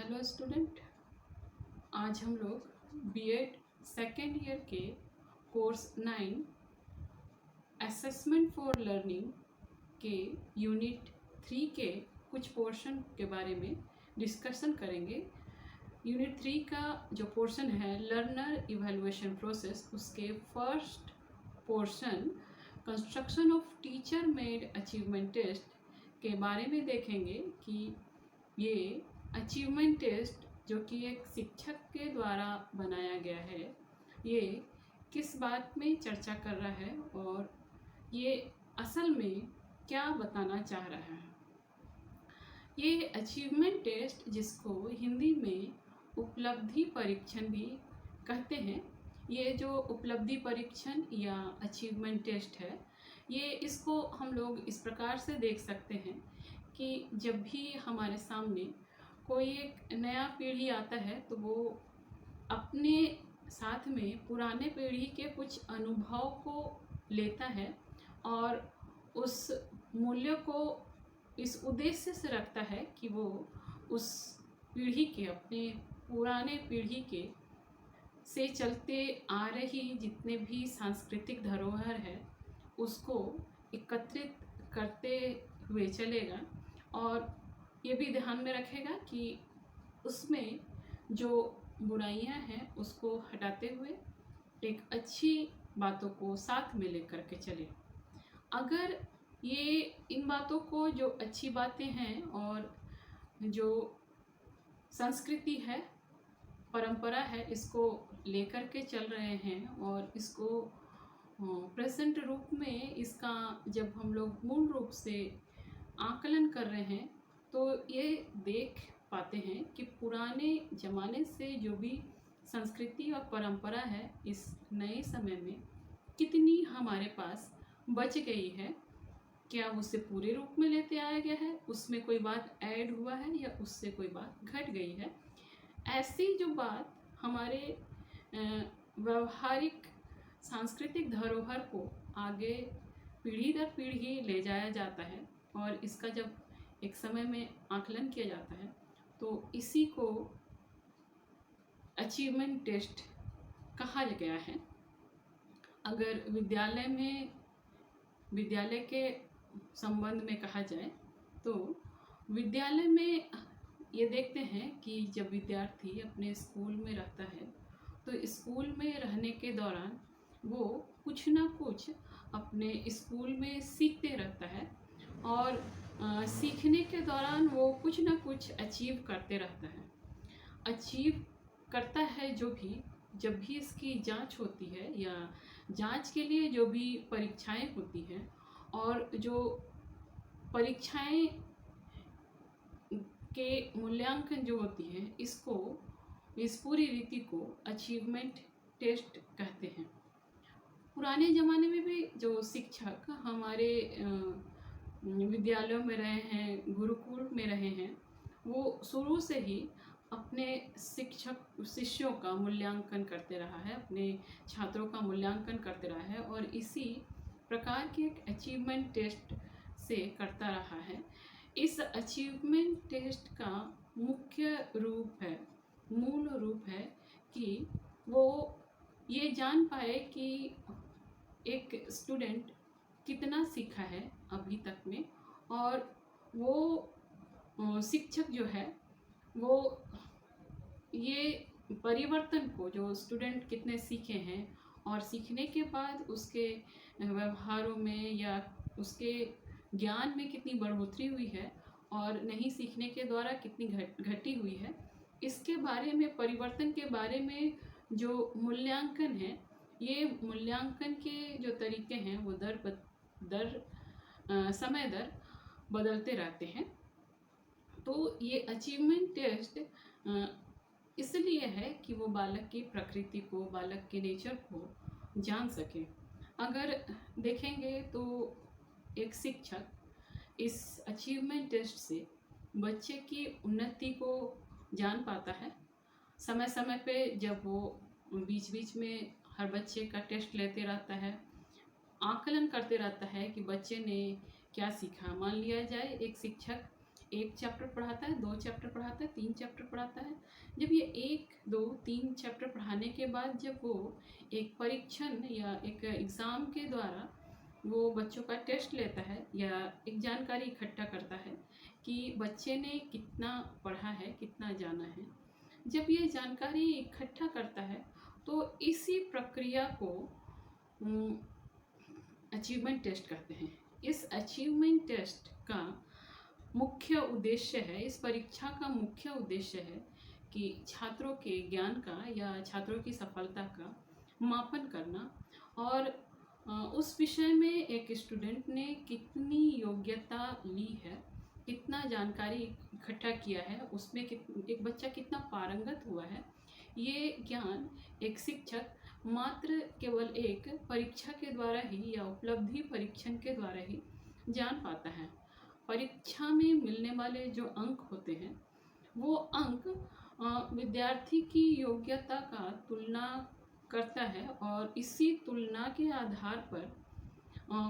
Hello student. आज हम लोग बीएड सेकेंड ईयर के कोर्स 9 असेसमेंट फॉर लर्निंग के यूनिट 3 के कुछ पोर्शन के बारे में डिस्कशन करेंगे। यूनिट 3 का जो पोर्शन है लर्नर इवैल्यूएशन प्रोसेस, उसके first portion construction of teacher made achievement test के बारे में देखेंगे कि ये अचीवमेंट टेस्ट जो कि एक शिक्षक के द्वारा बनाया गया है, ये किस बात में चर्चा कर रहा है और ये असल में क्या बताना चाह रहा है। ये अचीवमेंट टेस्ट, जिसको हिंदी में उपलब्धि परीक्षण भी कहते हैं, ये जो उपलब्धि परीक्षण या अचीवमेंट टेस्ट है, ये इसको हम लोग इस प्रकार से देख सकते हैं कि जब भी हमारे सामने कोई एक नया पीढ़ी आता है तो वो अपने साथ में पुराने पीढ़ी के कुछ अनुभव को लेता है और उस मूल्य को इस उद्देश्य से रखता है कि वो उस पीढ़ी के, अपने पुराने पीढ़ी के से चलते आ रही जितने भी सांस्कृतिक धरोहर है उसको एकत्रित करते हुए चलेगा और ये भी ध्यान में रखेगा कि उसमें जो बुराइयां हैं उसको हटाते हुए एक अच्छी बातों को साथ में लेकर के चले। अगर ये इन बातों को, जो अच्छी बातें हैं और जो संस्कृति है, परंपरा है, इसको लेकर के चल रहे हैं और इसको प्रेजेंट रूप में इसका जब हम लोग मूल रूप से आकलन कर रहे हैं तो ये देख पाते हैं कि पुराने ज़माने से जो भी संस्कृति और परंपरा है इस नए समय में कितनी हमारे पास बच गई है। क्या उसे पूरे रूप में लेते आया गया है, उसमें कोई बात ऐड हुआ है या उससे कोई बात घट गई है। ऐसी जो बात हमारे व्यवहारिक सांस्कृतिक धरोहर को आगे पीढ़ी दर पीढ़ी ले जाया जाता है और इसका जब एक समय में आकलन किया जाता है तो इसी को अचीवमेंट टेस्ट कहा गया है। अगर विद्यालय के संबंध में कहा जाए तो विद्यालय में ये देखते हैं कि जब विद्यार्थी अपने स्कूल में रहता है तो स्कूल में रहने के दौरान वो कुछ ना कुछ अपने स्कूल में सीखते रहता है और सीखने के दौरान वो कुछ ना कुछ अचीव करते रहता है, अचीव करता है। जब भी इसकी जांच होती है या जांच के लिए जो भी परीक्षाएं होती हैं और जो परीक्षाएं के मूल्यांकन जो होती है, इस पूरी रीति को अचीवमेंट टेस्ट कहते हैं। पुराने ज़माने में भी जो शिक्षक हमारे विद्यालयों में रहे हैं, गुरुकुल में रहे हैं, वो शुरू से ही अपने शिष्यों का मूल्यांकन करते रहा है, अपने छात्रों का मूल्यांकन करते रहा है और इसी प्रकार के एक अचीवमेंट टेस्ट से करता रहा है। इस अचीवमेंट टेस्ट का मूल रूप है कि वो ये जान पाए कि एक स्टूडेंट कितना सीखा है अभी तक में और वो शिक्षक जो है वो ये परिवर्तन को, जो स्टूडेंट कितने सीखे हैं और सीखने के बाद उसके व्यवहारों में या उसके ज्ञान में कितनी बढ़ोतरी हुई है और नहीं सीखने के द्वारा कितनी घटी हुई है, इसके बारे में, परिवर्तन के बारे में जो मूल्यांकन है, ये मूल्यांकन के जो तरीके हैं वो समय दर बदलते रहते हैं। तो ये अचीवमेंट टेस्ट इसलिए है कि वो बालक की प्रकृति को, बालक के नेचर को जान सके। अगर देखेंगे तो एक शिक्षक इस अचीवमेंट टेस्ट से बच्चे की उन्नति को जान पाता है। समय समय पे जब वो बीच बीच में हर बच्चे का टेस्ट लेते रहता है, आकलन करते रहता है कि बच्चे ने क्या सीखा। मान लिया जाए एक शिक्षक एक चैप्टर पढ़ाता है, 2 चैप्टर पढ़ाता है, 3 चैप्टर पढ़ाता है। जब ये 1, 2, 3 चैप्टर पढ़ाने के बाद जब वो एक परीक्षण या एक एग्ज़ाम के द्वारा वो बच्चों का टेस्ट लेता है या एक जानकारी इकट्ठा करता है कि बच्चे ने कितना पढ़ा है, कितना जाना है। जब ये जानकारी इकट्ठा करता है तो इसी प्रक्रिया को अचीवमेंट टेस्ट कहते हैं। इस अचीवमेंट टेस्ट का मुख्य उद्देश्य है, इस परीक्षा का मुख्य उद्देश्य है कि छात्रों के ज्ञान का या छात्रों की सफलता का मापन करना और उस विषय में एक स्टूडेंट ने कितनी योग्यता ली है, कितना जानकारी इकट्ठा किया है, उसमें एक बच्चा कितना पारंगत हुआ है, ये ज्ञान एक शिक्षक मात्र केवल एक परीक्षा के द्वारा ही या उपलब्धि परीक्षण के द्वारा ही जान पाता है। परीक्षा में मिलने वाले जो अंक होते हैं वो अंक विद्यार्थी की योग्यता का तुलना करता है और इसी तुलना के आधार पर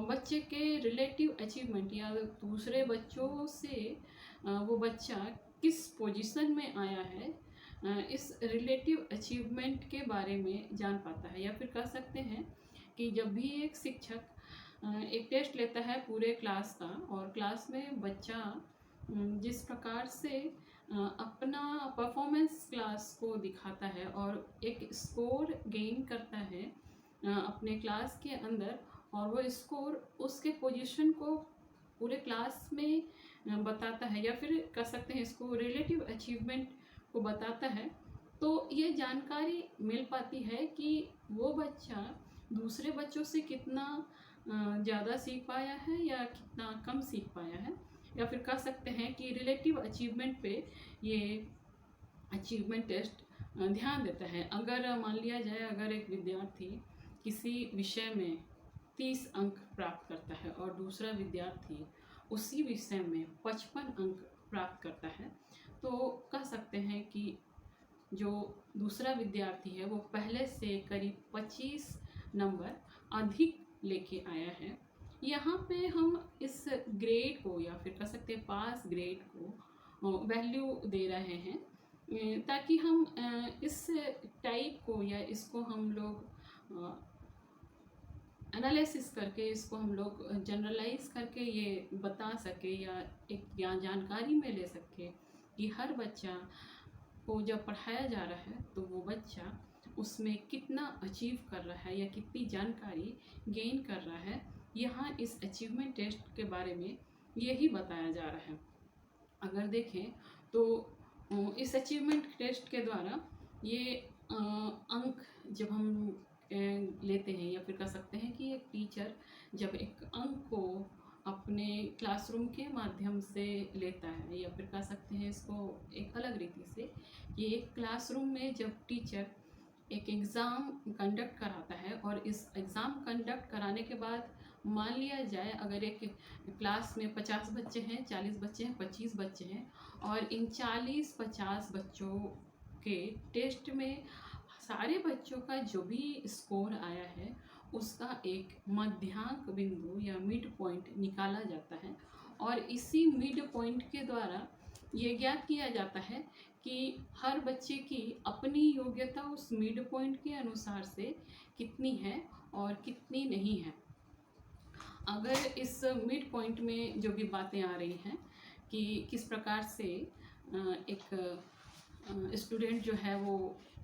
बच्चे के रिलेटिव अचीवमेंट या दूसरे बच्चों से वो बच्चा किस पोजीशन में आया है, इस रिलेटिव अचीवमेंट के बारे में जान पाता है। या फिर कह सकते हैं कि जब भी एक शिक्षक एक टेस्ट लेता है पूरे क्लास का और क्लास में बच्चा जिस प्रकार से अपना परफॉर्मेंस क्लास को दिखाता है और एक स्कोर गेन करता है अपने क्लास के अंदर, और वो स्कोर उसके पोजीशन को पूरे क्लास में बताता है या फिर कह सकते हैं इसको रिलेटिव अचीवमेंट को बताता है, तो ये जानकारी मिल पाती है कि वो बच्चा दूसरे बच्चों से कितना ज़्यादा सीख पाया है या कितना कम सीख पाया है। या फिर कह सकते हैं कि रिलेटिव अचीवमेंट पे ये अचीवमेंट टेस्ट ध्यान देता है। अगर मान लिया जाए, अगर एक विद्यार्थी किसी विषय में 30 अंक प्राप्त करता है और दूसरा विद्यार्थी उसी विषय में 55 अंक प्राप्त करता है, तो कह सकते हैं कि जो दूसरा विद्यार्थी है वो पहले से करीब 25 नंबर अधिक लेके आया है। यहाँ पे हम इस ग्रेड को या फिर कह सकते हैं पास ग्रेड को वैल्यू दे रहे हैं ताकि हम इस टाइप को या इसको हम लोग एनालिसिस करके, इसको हम लोग जनरलाइज करके ये बता सके या एक जानकारी में ले सके कि हर बच्चा को जब पढ़ाया जा रहा है तो वो बच्चा उसमें कितना अचीव कर रहा है या कितनी जानकारी गेन कर रहा है। यहाँ इस अचीवमेंट टेस्ट के बारे में यही बताया जा रहा है। अगर देखें तो इस अचीवमेंट टेस्ट के द्वारा ये अंक जब हम लेते हैं या फिर कह सकते हैं कि एक टीचर जब एक अंक को अपने क्लासरूम के माध्यम से लेता है या फिर कह सकते हैं इसको एक अलग रीति से, ये एक क्लासरूम में जब टीचर एक एग्ज़ाम कंडक्ट कराता है और इस एग्ज़ाम कंडक्ट कराने के बाद मान लिया जाए अगर एक क्लास में 50 बच्चे हैं, 40 बच्चे हैं, 25 बच्चे हैं और इन 40-50 बच्चों के टेस्ट में सारे बच्चों का जो भी स्कोर आया है उसका एक मध्यांक बिंदु या मिड पॉइंट निकाला जाता है और इसी मिड पॉइंट के द्वारा ये ज्ञात किया जाता है कि हर बच्चे की अपनी योग्यता उस मिड पॉइंट के अनुसार से कितनी है और कितनी नहीं है। अगर इस मिड पॉइंट में जो भी बातें आ रही हैं कि किस प्रकार से एक स्टूडेंट जो है वो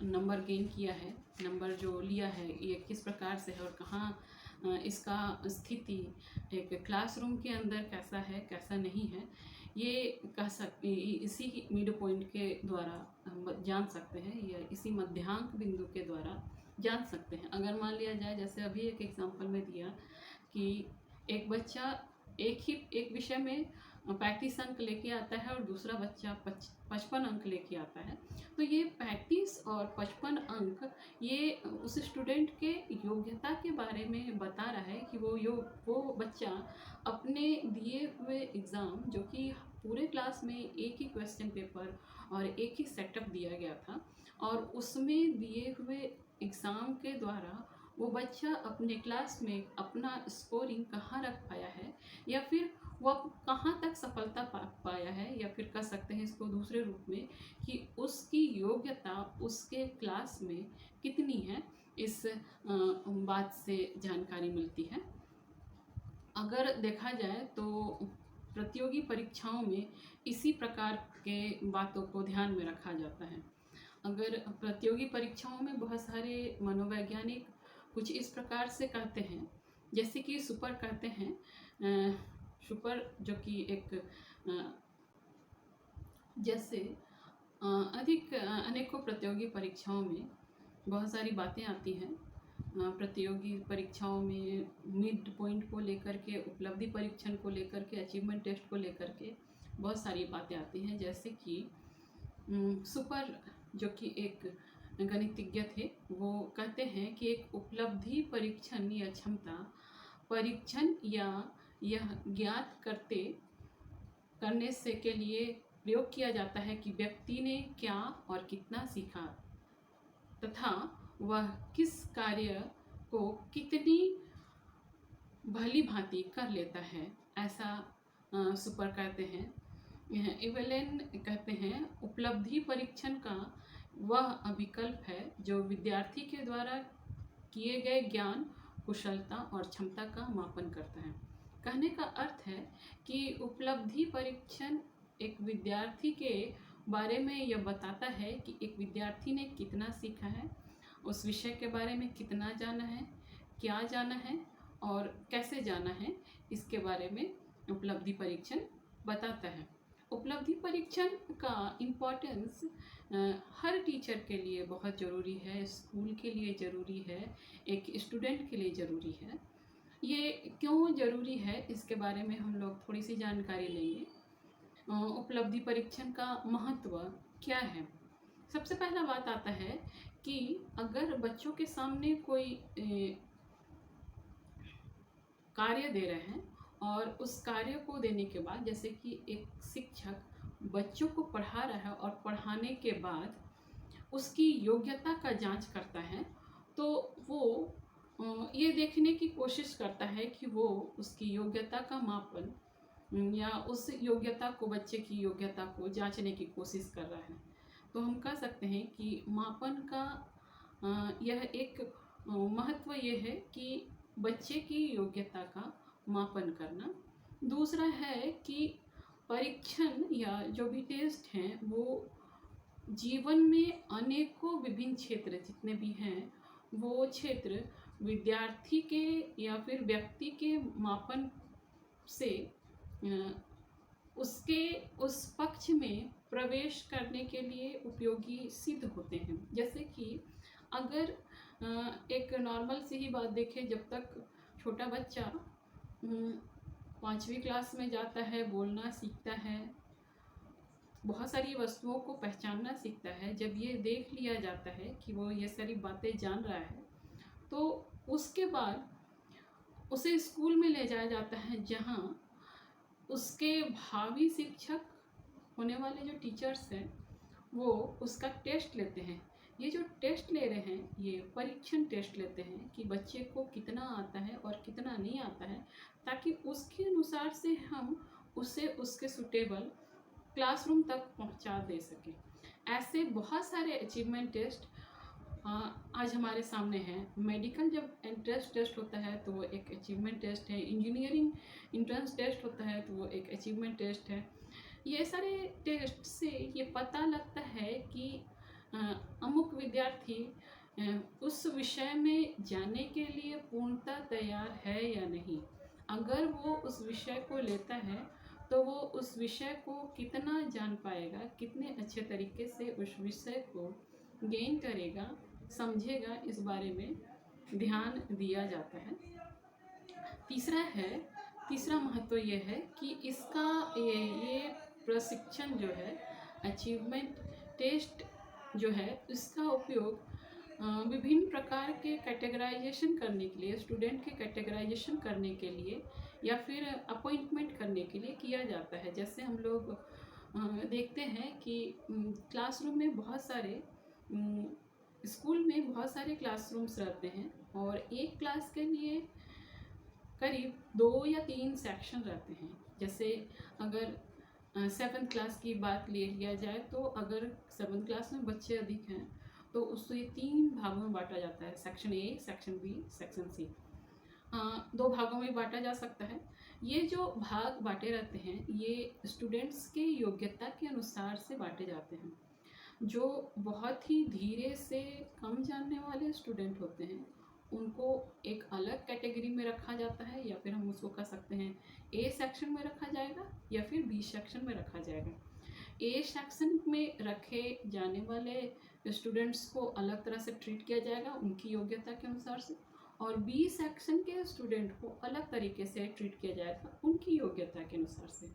नंबर गेन किया है, नंबर जो लिया है ये किस प्रकार से है और कहाँ इसका स्थिति एक क्लासरूम के अंदर कैसा है कैसा नहीं है, ये कह सकते इसी मिड पॉइंट के द्वारा हम जान सकते हैं या इसी मध्यांक बिंदु के द्वारा जान सकते हैं। अगर मान लिया जाए जैसे अभी एक एग्जांपल में दिया कि एक बच्चा एक विषय में 35 अंक लेके आता है और दूसरा बच्चा 55 अंक लेके आता है, तो ये 35 और 55 अंक ये उस स्टूडेंट के योग्यता के बारे में बता रहा है कि वो बच्चा अपने दिए हुए एग्ज़ाम जो कि पूरे क्लास में एक ही क्वेश्चन पेपर और एक ही सेटअप दिया गया था और उसमें दिए हुए एग्ज़ाम के द्वारा वो बच्चा अपने क्लास में अपना स्कोरिंग कहाँ रख पाया है या फिर वह कहाँ तक सफलता पाया है, या फिर कह सकते हैं इसको दूसरे रूप में कि उसकी योग्यता उसके क्लास में कितनी है, इस बात से जानकारी मिलती है। अगर देखा जाए तो प्रतियोगी परीक्षाओं में इसी प्रकार के बातों को ध्यान में रखा जाता है। अगर प्रतियोगी परीक्षाओं में बहुत सारे मनोवैज्ञानिक कुछ इस प्रकार से कहते हैं, जैसे कि सुपर कहते हैं, सुपर जो कि एक जैसे अधिक अनेकों प्रतियोगी परीक्षाओं में बहुत सारी बातें आती हैं। प्रतियोगी परीक्षाओं में मिड पॉइंट को लेकर के, उपलब्धि परीक्षण को लेकर के, अचीवमेंट टेस्ट को लेकर के बहुत सारी बातें आती हैं। जैसे कि सुपर जो कि एक गणितज्ञ थे, वो कहते हैं कि एक उपलब्धि परीक्षण या क्षमता परीक्षण या यह ज्ञात करने से के लिए प्रयोग किया जाता है कि व्यक्ति ने क्या और कितना सीखा तथा वह किस कार्य को कितनी भली भांति कर लेता है, ऐसा सुपर कहते हैं। इवेलन कहते हैं उपलब्धि परीक्षण का वह विकल्प है जो विद्यार्थी के द्वारा किए गए ज्ञान, कुशलता और क्षमता का मापन करता है। कहने का अर्थ है कि उपलब्धि परीक्षण एक विद्यार्थी के बारे में यह बताता है कि एक विद्यार्थी ने कितना सीखा है, उस विषय के बारे में कितना जाना है, क्या जाना है और कैसे जाना है, इसके बारे में उपलब्धि परीक्षण बताता है। उपलब्धि परीक्षण का इम्पोर्टेंस हर टीचर के लिए बहुत ज़रूरी है, स्कूल के लिए ज़रूरी है, एक स्टूडेंट के लिए ज़रूरी है। ये क्यों ज़रूरी है, इसके बारे में हम लोग थोड़ी सी जानकारी लेंगे। उपलब्धि परीक्षण का महत्व क्या है। सबसे पहला बात आता है कि अगर बच्चों के सामने कोई कार्य दे रहे हैं और उस कार्य को देने के बाद, जैसे कि एक शिक्षक बच्चों को पढ़ा रहा है और पढ़ाने के बाद उसकी योग्यता का जांच करता है, तो वो ये देखने की कोशिश करता है कि वो उसकी योग्यता का मापन या उस योग्यता को, बच्चे की योग्यता को जांचने की कोशिश कर रहा है। तो हम कह सकते हैं कि मापन का यह एक महत्व ये है कि बच्चे की योग्यता का मापन करना। दूसरा है कि परीक्षण या जो भी टेस्ट हैं वो जीवन में अनेकों विभिन्न क्षेत्र जितने भी हैं, वो क्षेत्र विद्यार्थी के या फिर व्यक्ति के मापन से उसके उस पक्ष में प्रवेश करने के लिए उपयोगी सिद्ध होते हैं। जैसे कि अगर एक नॉर्मल सी ही बात देखें, जब तक छोटा बच्चा 5वीं क्लास में जाता है, बोलना सीखता है, बहुत सारी वस्तुओं को पहचानना सीखता है, जब ये देख लिया जाता है कि वो ये सारी बातें जान रहा है, तो उसके बाद उसे स्कूल में ले जाया जाता है, जहाँ उसके भावी शिक्षक होने वाले जो टीचर्स हैं वो उसका टेस्ट लेते हैं। ये जो टेस्ट ले रहे हैं, ये परीक्षण टेस्ट लेते हैं कि बच्चे को कितना आता है और कितना नहीं आता है, ताकि उसके अनुसार से हम उसे उसके सूटेबल क्लासरूम तक पहुंचा दे सकें। ऐसे बहुत सारे अचीवमेंट टेस्ट आज हमारे सामने हैं। मेडिकल जब एंट्रेंस टेस्ट होता है तो वो एक अचीवमेंट टेस्ट है, इंजीनियरिंग एंट्रेंस टेस्ट होता है तो वो एक अचीवमेंट टेस्ट है। ये सारे टेस्ट से ये पता लगता है कि अमुक विद्यार्थी उस विषय में जाने के लिए पूर्णतः तैयार है या नहीं। अगर वो उस विषय को लेता है तो वो उस विषय को कितना जान पाएगा, कितने अच्छे तरीके से उस विषय को गेन करेगा, समझेगा, इस बारे में ध्यान दिया जाता है। तीसरा महत्व ये है कि इसका ये प्रशिक्षण जो है, अचीवमेंट टेस्ट जो है, इसका उपयोग विभिन्न प्रकार के कैटेगराइजेशन करने के लिए, स्टूडेंट के कैटेगराइजेशन करने के लिए या फिर अपॉइंटमेंट करने के लिए किया जाता है। जैसे हम लोग देखते हैं कि क्लासरूम में बहुत सारे स्कूल में बहुत सारे क्लासरूम्स रहते हैं और एक क्लास के लिए करीब 2 या 3 सेक्शन रहते हैं, जैसे अगर 7th क्लास की बात ले लिया जाए तो अगर 7th क्लास में बच्चे अधिक हैं तो उसको 3 भागों में बांटा जाता है, section A, section B, section C. 2 भागों में बांटा जा सकता है। ये जो भाग बांटे रहते हैं ये स्टूडेंट्स के योग्यता के अनुसार से बांटे जाते हैं। जो बहुत ही धीरे से कम जानने वाले स्टूडेंट होते हैं उनको एक अलग कैटेगरी में रखा जाता है, या फिर हम उसको कह सकते हैं ए सेक्शन में रखा जाएगा या फिर बी सेक्शन में रखा जाएगा। ए सेक्शन में रखे जाने वाले स्टूडेंट्स को अलग तरह से ट्रीट किया जाएगा उनकी योग्यता के अनुसार से, और बी सेक्शन के स्टूडेंट को अलग तरीके से ट्रीट किया जाएगा उनकी योग्यता के अनुसार से।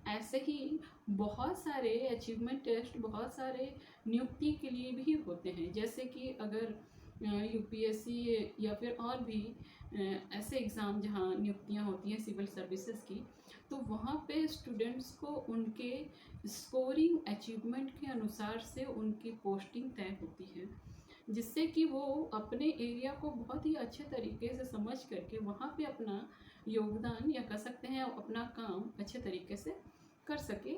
ऐसे ही बहुत सारे अचीवमेंट टेस्ट बहुत सारे नियुक्ति के लिए भी होते हैं, जैसे कि अगर यूपीएससी या फिर और भी ऐसे एग्ज़ाम जहाँ नियुक्तियाँ होती हैं सिविल सर्विसेज की, तो वहाँ पे स्टूडेंट्स को उनके स्कोरिंग अचीवमेंट के अनुसार से उनकी पोस्टिंग तय होती है, जिससे कि वो अपने एरिया को बहुत ही अच्छे तरीके से समझ करके वहाँ पे अपना योगदान या कह सकते हैं अपना काम अच्छे तरीके से कर सके।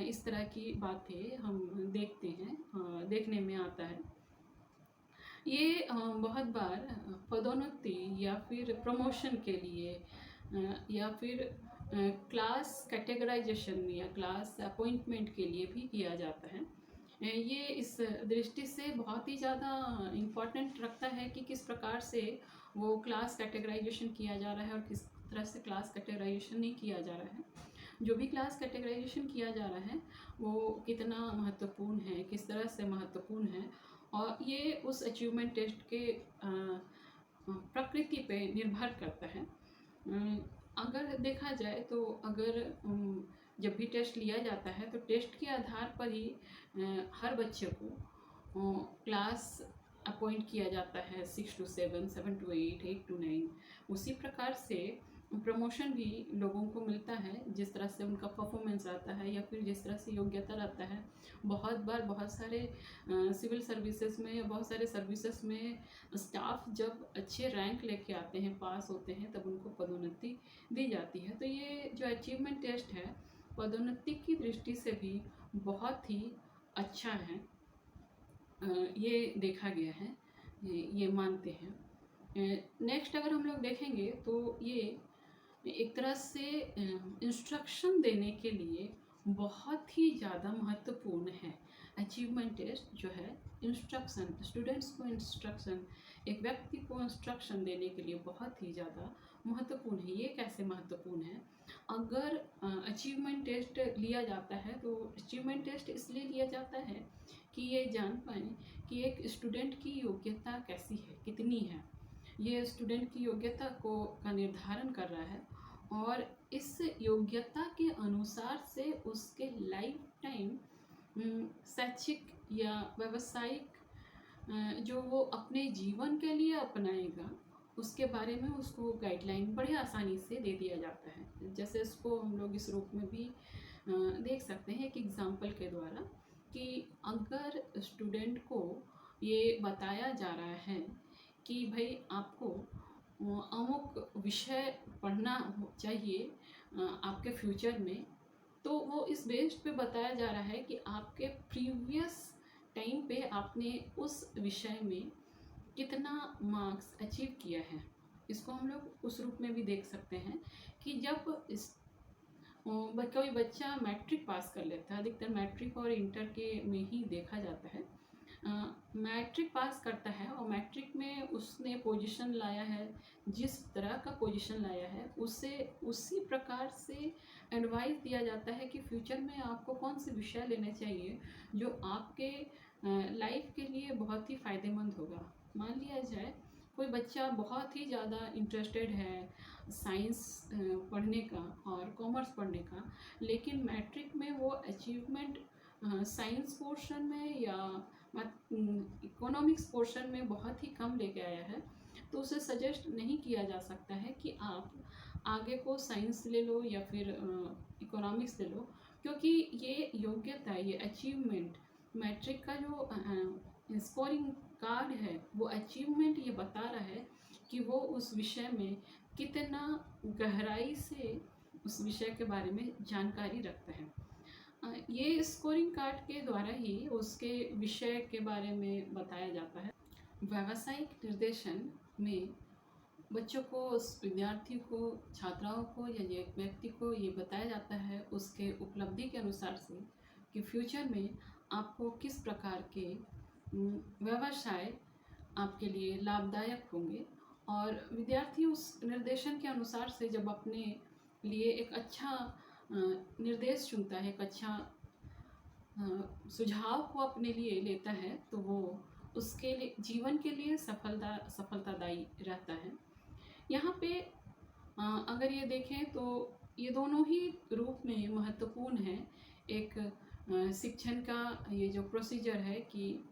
इस तरह की बातें हम देखते हैं, देखने में आता है। ये बहुत बार पदोन्नति या फिर प्रमोशन के लिए या फिर क्लास कैटेगराइजेशन या क्लास अपॉइंटमेंट के लिए भी किया जाता है। ये इस दृष्टि से बहुत ही ज़्यादा इम्पोर्टेंट रखता है कि किस प्रकार से वो क्लास कैटेगराइजेशन किया जा रहा है और किस तरह से क्लास कैटेगराइजेशन नहीं किया जा रहा है। जो भी क्लास कैटेगराइजेशन किया जा रहा है वो कितना महत्वपूर्ण है, किस तरह से महत्वपूर्ण है, और ये उस अचीवमेंट टेस्ट के प्रकृति पे निर्भर करता है। अगर देखा जाए तो अगर जब भी टेस्ट लिया जाता है तो टेस्ट के आधार पर ही हर बच्चे को क्लास अपॉइंट किया जाता है, 6 to 7, 7 to 8, 8 to 9। उसी प्रकार से प्रमोशन भी लोगों को मिलता है जिस तरह से उनका परफॉर्मेंस आता है या फिर जिस तरह से योग्यता रहता है। बहुत बार बहुत सारे सिविल सर्विसेज में या बहुत सारे सर्विसेज में स्टाफ जब अच्छे रैंक लेके आते हैं, पास होते हैं, तब उनको पदोन्नति दी जाती है। तो ये जो अचीवमेंट टेस्ट है पदोन्नति की दृष्टि से भी बहुत ही अच्छा है, ये देखा गया है, ये मानते हैं। नेक्स्ट अगर हम लोग देखेंगे तो ये एक तरह से इंस्ट्रक्शन देने के लिए बहुत ही ज़्यादा महत्वपूर्ण है। अचीवमेंट टेस्ट जो है इंस्ट्रक्शन, स्टूडेंट्स को इंस्ट्रक्शन, एक व्यक्ति को इंस्ट्रक्शन देने के लिए बहुत ही ज़्यादा महत्वपूर्ण है। ये कैसे महत्वपूर्ण है? अगर अचीवमेंट टेस्ट लिया जाता है तो अचीवमेंट टेस्ट इसलिए लिया जाता है कि ये जान पाएँ कि एक स्टूडेंट की योग्यता कैसी है, कितनी है। ये स्टूडेंट की योग्यता का निर्धारण कर रहा है और इस योग्यता के अनुसार से उसके लाइफ टाइम शैक्षिक या व्यावसायिक जो वो अपने जीवन के लिए अपनाएगा उसके बारे में उसको गाइडलाइन बड़े आसानी से दे दिया जाता है। जैसे इसको हम लोग इस रूप में भी देख सकते हैं एक एग्जाम्पल के द्वारा कि अगर स्टूडेंट को ये बताया जा रहा है कि भाई आपको अमुक विषय पढ़ना चाहिए आपके फ्यूचर में, तो वो इस बेस पे बताया जा रहा है कि आपके प्रीवियस टाइम पे आपने उस विषय में कितना मार्क्स अचीव किया है। इसको हम लोग उस रूप में भी देख सकते हैं कि जब कोई बच्चा मैट्रिक पास कर लेता है, अधिकतर मैट्रिक और इंटर के में ही देखा जाता है, मैट्रिक पास करता है और मैट्रिक में उसने पोजीशन लाया है, जिस तरह का पोजीशन लाया है उससे उसी प्रकार से एडवाइस दिया जाता है कि फ्यूचर में आपको कौन से विषय लेने चाहिए जो आपके लाइफ के लिए बहुत ही फ़ायदेमंद होगा। मान लिया जाए कोई बच्चा बहुत ही ज़्यादा इंटरेस्टेड है साइंस पढ़ने का और कॉमर्स पढ़ने का, लेकिन मैट्रिक में वो अचीवमेंट साइंस पोर्शन में या इकोनॉमिक्स पोर्शन में बहुत ही कम लेके आया है, तो उसे सजेस्ट नहीं किया जा सकता है कि आप आगे को साइंस ले लो या फिर इकोनॉमिक्स ले लो, क्योंकि ये योग्यता, ये अचीवमेंट, मैट्रिक का जो स्कोरिंग कार्ड है वो अचीवमेंट ये बता रहा है कि वो उस विषय में कितना गहराई से उस विषय के बारे में जानकारी रखता है। ये स्कोरिंग कार्ड के द्वारा ही उसके विषय के बारे में बताया जाता है। व्यावसायिक निर्देशन में बच्चों को, उस विद्यार्थी को, छात्राओं को या ये व्यक्ति को ये बताया जाता है उसके उपलब्धि के अनुसार से कि फ्यूचर में आपको किस प्रकार के व्यवसाय आपके लिए लाभदायक होंगे, और विद्यार्थी उस निर्देशन के अनुसार से जब अपने लिए एक अच्छा निर्देश चुनता है, एक अच्छा सुझाव को अपने लिए लेता है, तो वो उसके लिए जीवन के लिए सफलतादायी रहता है। यहाँ पे अगर ये देखें तो ये दोनों ही रूप में महत्वपूर्ण है। एक शिक्षण का ये जो प्रोसीजर है कि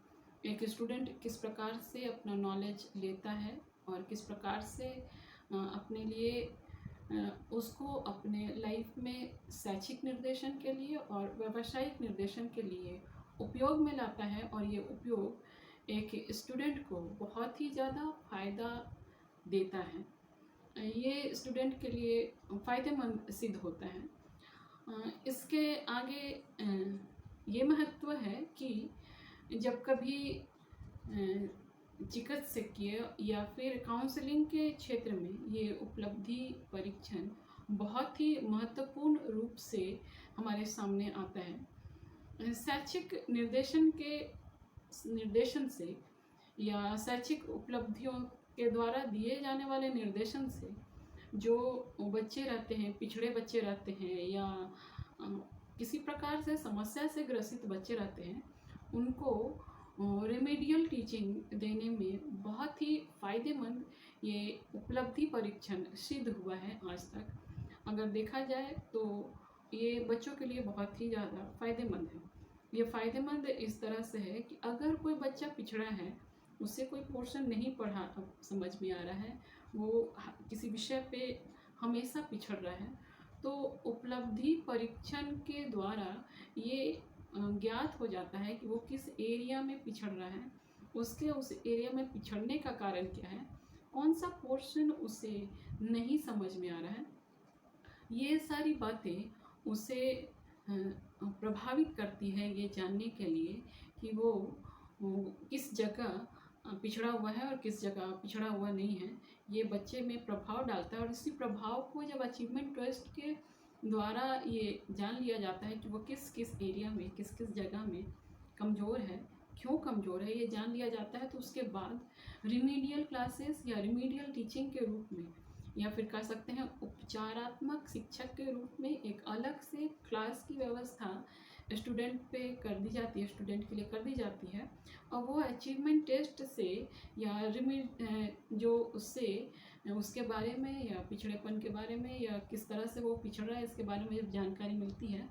एक स्टूडेंट किस प्रकार से अपना नॉलेज लेता है और किस प्रकार से अपने लिए उसको अपने लाइफ में शैक्षिक निर्देशन के लिए और व्यावसायिक निर्देशन के लिए उपयोग में लाता है, और ये उपयोग एक स्टूडेंट को बहुत ही ज़्यादा फ़ायदा देता है। ये स्टूडेंट के लिए फ़ायदेमंद सिद्ध होता है। इसके आगे ये महत्व है कि जब कभी चिकित्सकीय या फिर काउंसलिंग के क्षेत्र में ये उपलब्धि परीक्षण बहुत ही महत्वपूर्ण रूप से हमारे सामने आता है। शैक्षिक निर्देशन से या शैक्षिक उपलब्धियों के द्वारा दिए जाने वाले निर्देशन से जो बच्चे रहते हैं, पिछड़े बच्चे रहते हैं या किसी प्रकार से समस्या से ग्रसित बच्चे रहते हैं, उनको रेमेडियल टीचिंग देने में बहुत ही फ़ायदेमंद ये उपलब्धि परीक्षण सिद्ध हुआ है आज तक। अगर देखा जाए तो ये बच्चों के लिए बहुत ही ज़्यादा फ़ायदेमंद है। ये फ़ायदेमंद इस तरह से है कि अगर कोई बच्चा पिछड़ा है, उससे कोई पोर्शन नहीं पढ़ा समझ में आ रहा है, वो किसी विषय पे हमेशा पिछड़ रहा है, तो उपलब्धि परीक्षण के द्वारा ये ज्ञात हो जाता है कि वो किस एरिया में पिछड़ रहा है, उसके उस एरिया में पिछड़ने का कारण क्या है, कौन सा पोर्शन उसे नहीं समझ में आ रहा है। ये सारी बातें उसे प्रभावित करती है ये जानने के लिए कि वो किस जगह पिछड़ा हुआ है और किस जगह पिछड़ा हुआ नहीं है। ये बच्चे में प्रभाव डालता है, और इसी प्रभाव को जब अचीवमेंट टेस्ट के द्वारा ये जान लिया जाता है कि वो किस किस एरिया में, किस किस जगह में कमज़ोर है, क्यों कमज़ोर है, ये जान लिया जाता है। तो उसके बाद रिमीडियल क्लासेस या रिमीडियल टीचिंग के रूप में, या फिर कह सकते हैं उपचारात्मक शिक्षक के रूप में, एक अलग से क्लास की व्यवस्था स्टूडेंट पे कर दी जाती है, स्टूडेंट के लिए कर दी जाती है। और वो अचीवमेंट टेस्ट से या जो उससे उसके बारे में या पिछड़ेपन के बारे में या किस तरह से वो पिछड़ रहा है इसके बारे में जब जानकारी मिलती है,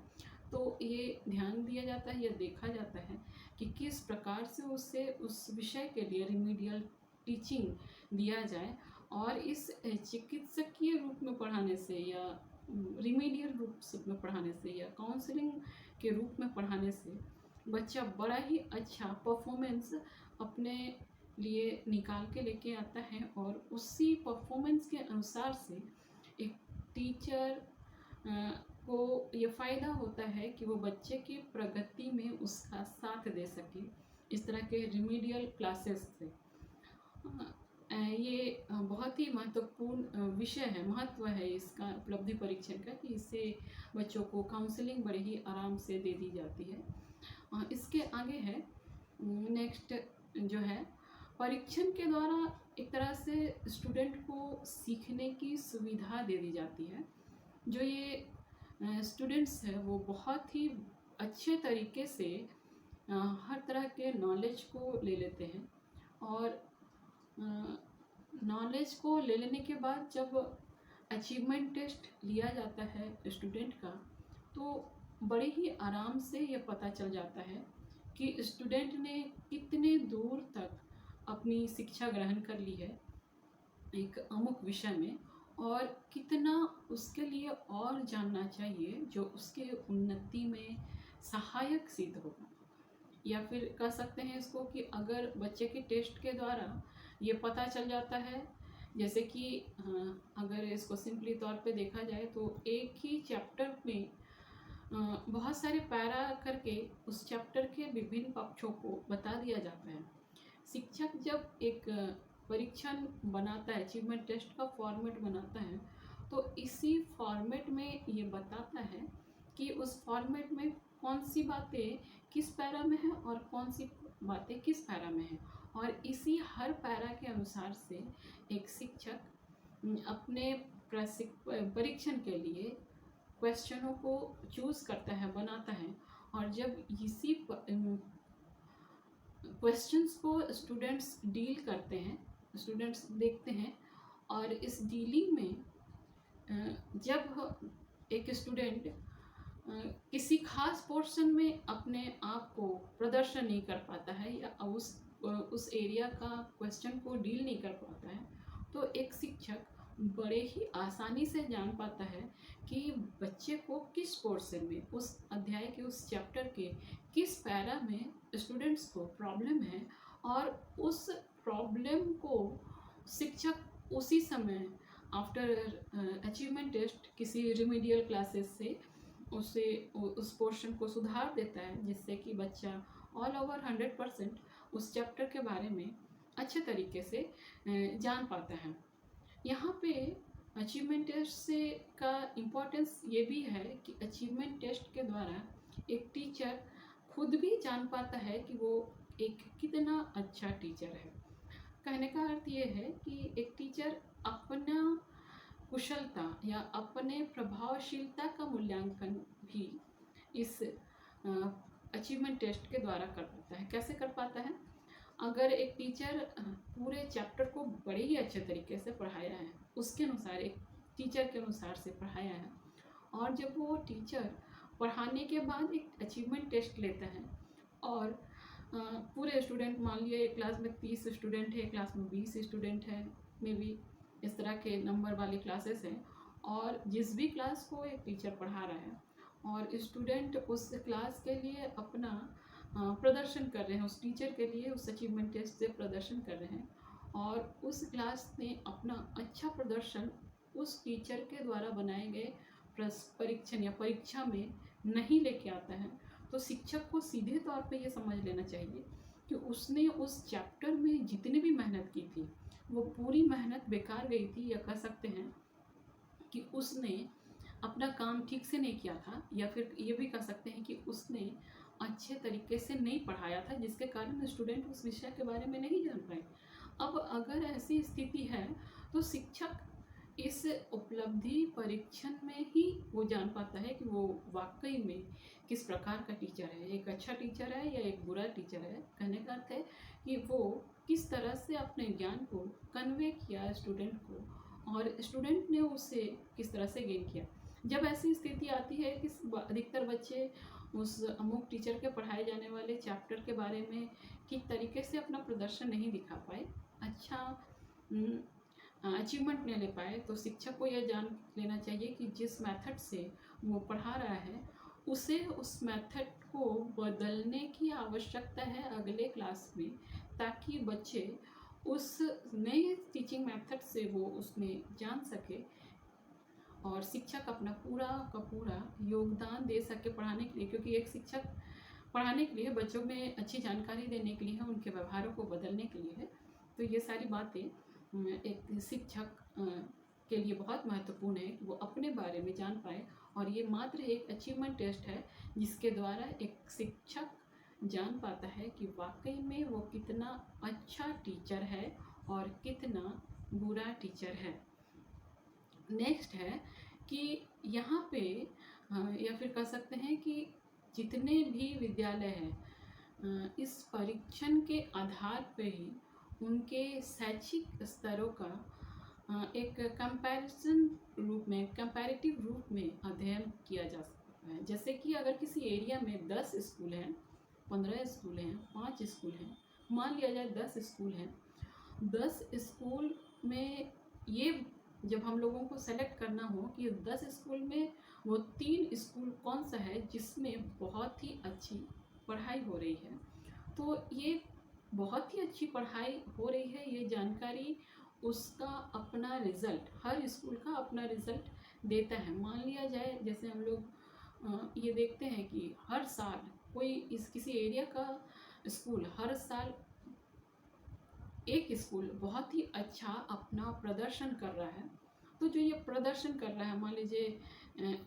तो ये ध्यान दिया जाता है या देखा जाता है कि किस प्रकार से उससे उस विषय के लिए रिमीडियल टीचिंग दिया जाए। और इस चिकित्सकीय रूप में पढ़ाने से या रिमीडियल रूप में पढ़ाने से या काउंसलिंग के रूप में पढ़ाने से बच्चा बड़ा ही अच्छा परफॉर्मेंस अपने लिए निकाल के लेके आता है, और उसी परफॉर्मेंस के अनुसार से एक टीचर को ये फ़ायदा होता है कि वो बच्चे की प्रगति में उसका साथ दे सके। इस तरह के रिमीडियल क्लासेस से ये बहुत ही महत्वपूर्ण विषय है, महत्व है इसका उपलब्धि परीक्षण का, कि इससे बच्चों को काउंसलिंग बड़े ही आराम से दे दी जाती है। इसके आगे है नेक्स्ट जो है परीक्षण के द्वारा एक तरह से स्टूडेंट को सीखने की सुविधा दे दी जाती है। जो ये स्टूडेंट्स है वो बहुत ही अच्छे तरीके से हर तरह के नॉलेज को ले लेते हैं, और नॉलेज को ले लेने के बाद जब अचीवमेंट टेस्ट लिया जाता है स्टूडेंट का, तो बड़े ही आराम से ये पता चल जाता है कि स्टूडेंट ने कितने दूर तक अपनी शिक्षा ग्रहण कर ली है एक अमुक विषय में, और कितना उसके लिए और जानना चाहिए जो उसके उन्नति में सहायक सिद्ध होगा। या फिर कह सकते हैं इसको कि अगर बच्चे के टेस्ट के द्वारा ये पता चल जाता है जैसे कि अगर इसको सिंपली तौर पे देखा जाए तो एक ही चैप्टर में बहुत सारे पैरा करके उस चैप्टर के विभिन्न पक्षों को बता दिया जाता है। शिक्षक जब एक परीक्षण बनाता है, अचीवमेंट टेस्ट का फॉर्मेट बनाता है, तो इसी फॉर्मेट में ये बताता है कि उस फॉर्मेट में कौन सी बातें किस पैरा में है और कौन सी बातें किस पैरा में है, और इसी हर पैरा के अनुसार से एक शिक्षक अपने परीक्षण के लिए क्वेश्चनों को चूज़ करता है, बनाता है। और जब इसी क्वेश्चंस को स्टूडेंट्स डील करते हैं, स्टूडेंट्स देखते हैं, और इस डीलिंग में जब एक स्टूडेंट किसी खास पोर्शन में अपने आप को प्रदर्शन नहीं कर पाता है या उस एरिया का क्वेश्चन को डील नहीं कर पाता है, तो एक शिक्षक बड़े ही आसानी से जान पाता है कि बच्चे को किस पोर्शन में, उस अध्याय के, उस चैप्टर के किस पैरा में स्टूडेंट्स को प्रॉब्लम है, और उस प्रॉब्लम को शिक्षक उसी समय आफ्टर अचीवमेंट टेस्ट किसी रिमीडियल क्लासेस से उसे उस पोर्शन को सुधार देता है, जिससे कि बच्चा ऑल ओवर 100% उस चैप्टर के बारे में अच्छे तरीके से जान पाता है। यहाँ पे अचीवमेंट टेस्ट से का इम्पोर्टेंस ये भी है कि अचीवमेंट टेस्ट के द्वारा एक टीचर खुद भी जान पाता है कि वो एक कितना अच्छा टीचर है। कहने का अर्थ ये है कि एक टीचर अपना कुशलता या अपने प्रभावशीलता का मूल्यांकन भी इस अचीवमेंट टेस्ट के द्वारा कर पाता है। कैसे कर पाता है? अगर एक टीचर पूरे चैप्टर को बड़े ही अच्छे तरीके से पढ़ाया है, उसके अनुसार, एक टीचर के अनुसार से पढ़ाया है, और जब वो टीचर पढ़ाने के बाद एक अचीवमेंट टेस्ट लेता है और पूरे स्टूडेंट, मान लिया एक क्लास में 30 स्टूडेंट है, क्लास में 20 स्टूडेंट है, मे बी इस तरह के नंबर वाली क्लासेस हैं, और जिस भी क्लास को एक टीचर पढ़ा रहा है और स्टूडेंट उस क्लास के लिए अपना प्रदर्शन कर रहे हैं, उस टीचर के लिए उस अचीवमेंट टेस्ट से प्रदर्शन कर रहे हैं, और उस क्लास ने अपना अच्छा प्रदर्शन उस टीचर के द्वारा बनाए गए परीक्षण या परीक्षा में नहीं लेके आता है, तो शिक्षक को सीधे तौर पे ये समझ लेना चाहिए कि उसने उस चैप्टर में जितनी भी मेहनत की थी वो पूरी मेहनत बेकार गई थी, या कह सकते हैं कि उसने अपना काम ठीक से नहीं किया था, या फिर ये भी कह सकते हैं कि उसने अच्छे तरीके से नहीं पढ़ाया था, जिसके कारण स्टूडेंट उस विषय के बारे में नहीं जान पाए। अब अगर ऐसी स्थिति है तो शिक्षक इस उपलब्धि परीक्षण में ही वो जान पाता है कि वो वाकई में किस प्रकार का टीचर है, एक अच्छा टीचर है या एक बुरा टीचर है। कहने का अर्थ है कि वो किस तरह से अपने ज्ञान को कन्वे किया स्टूडेंट को, और स्टूडेंट ने उसे किस तरह से गेन किया। जब ऐसी स्थिति आती है कि अधिकतर बच्चे उस अमुक टीचर के पढ़ाए जाने वाले चैप्टर के बारे में ठीक तरीके से अपना प्रदर्शन नहीं दिखा पाए, अच्छा अचीवमेंट नहीं ले पाए, तो शिक्षक को यह जान लेना चाहिए कि जिस मेथड से वो पढ़ा रहा है उसे उस मेथड को बदलने की आवश्यकता है अगले क्लास में, ताकि बच्चे उस नए टीचिंग मेथड से वो उसमें जान सके और शिक्षक अपना पूरा का पूरा योगदान दे सके पढ़ाने के लिए। क्योंकि एक शिक्षक पढ़ाने के लिए, बच्चों में अच्छी जानकारी देने के लिए है, उनके व्यवहारों को बदलने के लिए है। तो ये सारी बातें एक शिक्षक के लिए बहुत महत्वपूर्ण है कि वो अपने बारे में जान पाए, और ये मात्र एक अचीवमेंट टेस्ट है जिसके द्वारा एक शिक्षक जान पाता है कि वाकई में वो कितना अच्छा टीचर है और कितना बुरा टीचर है। नेक्स्ट है कि यहाँ पे या फिर कह सकते हैं कि जितने भी विद्यालय हैं इस परीक्षण के आधार पे ही उनके शैक्षिक स्तरों का एक कंपैरिजन रूप में, कंपैरेटिव रूप में अध्ययन किया जा सकता है। जैसे कि अगर किसी एरिया में 10 स्कूल हैं, 15 स्कूल हैं, 5 स्कूल हैं, मान लिया जाए 10 स्कूल हैं, 10 स्कूल में ये जब हम लोगों को सेलेक्ट करना हो कि 10 स्कूल में वो 3 स्कूल कौन सा है जिसमें बहुत ही अच्छी पढ़ाई हो रही है, तो ये बहुत ही अच्छी पढ़ाई हो रही है, ये जानकारी उसका अपना रिज़ल्ट, हर स्कूल का अपना रिज़ल्ट देता है। मान लिया जाए जैसे हम लोग ये देखते हैं कि हर साल कोई किसी एरिया का स्कूल हर साल एक स्कूल बहुत ही अच्छा अपना प्रदर्शन कर रहा है। तो जो ये प्रदर्शन कर रहा है, मान लीजिए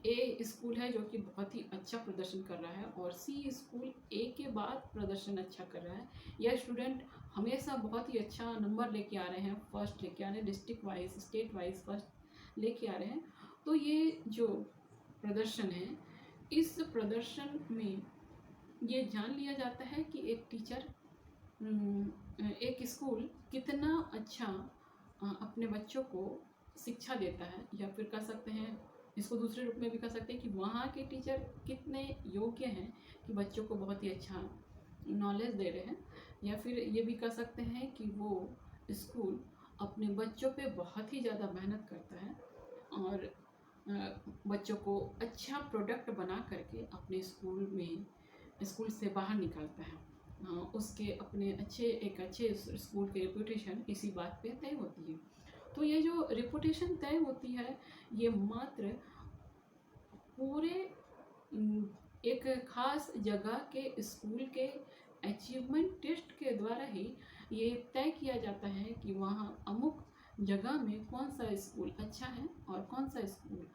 ए स्कूल है जो कि बहुत ही अच्छा प्रदर्शन कर रहा है और सी स्कूल ए के बाद प्रदर्शन अच्छा कर रहा है, या स्टूडेंट हमेशा बहुत ही अच्छा नंबर लेके आ रहे हैं, फर्स्ट लेके आ रहे हैं, district wise state wise first लेके आ रहे हैं। तो ये जो प्रदर्शन है, इस प्रदर्शन में ये जान लिया जाता है कि एक टीचर, एक स्कूल कितना अच्छा अपने बच्चों को शिक्षा देता है, या फिर कह सकते हैं इसको दूसरे रूप में भी कह सकते हैं कि वहाँ के टीचर कितने योग्य हैं कि बच्चों को बहुत ही अच्छा नॉलेज दे रहे हैं, या फिर ये भी कह सकते हैं कि वो स्कूल अपने बच्चों पे बहुत ही ज़्यादा मेहनत करता है और बच्चों को अच्छा प्रोडक्ट बना करके अपने स्कूल से बाहर निकालता है। उसके अपने एक अच्छे स्कूल की रेपुटेशन इसी बात पे तय होती है। तो ये जो रेपुटेशन तय होती है, ये मात्र पूरे एक खास जगह के स्कूल के अचीवमेंट टेस्ट के द्वारा ही ये तय किया जाता है कि वहाँ अमुक जगह में कौन सा स्कूल अच्छा है और कौन सा स्कूल